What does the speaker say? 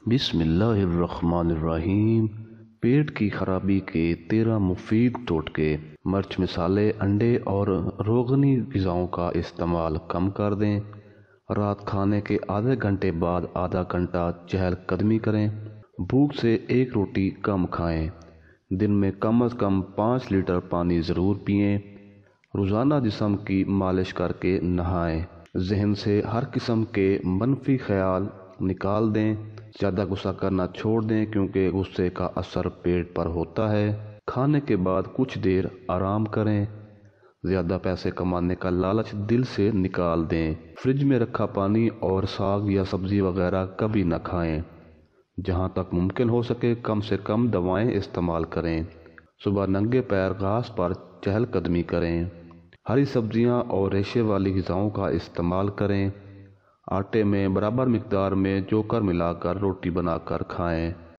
بسم اللہ الرحمن الرحیم۔ پیٹ کی خرابی کے 13 مفید ٹوٹکے۔ مرچ مسالے، انڈے اور روغنی غذاؤں کا استعمال کم کر دیں۔ رات کھانے کے آدھے گھنٹے بعد آدھا گھنٹہ چہل قدمی کریں۔ بھوک سے ایک روٹی کم کھائیں۔ دن میں کم از کم 5 لیٹر پانی ضرور پئیں۔ روزانہ جسم کی مالش کر کے نہائیں۔ ذہن سے ہر قسم کے منفی خیال نکال دیں۔ زیادہ غصہ کرنا چھوڑ دیں کیونکہ غصے کا اثر پیٹ پر ہوتا ہے۔ کھانے کے بعد کچھ دیر آرام کریں۔ زیادہ پیسے کمانے کا لالچ دل سے نکال دیں۔ فریج میں رکھا پانی اور ساگ یا سبزی وغیرہ کبھی نہ کھائیں۔ جہاں تک ممکن ہو سکے کم سے کم دوائیں استعمال کریں۔ صبح ننگے پیر گھاس پر چہل قدمی کریں۔ ہری سبزیاں اور ریشے والی غذاؤں کا استعمال کریں۔ آٹے میں برابر مقدار میں جوکر ملا کر روٹی بنا کر کھائیں۔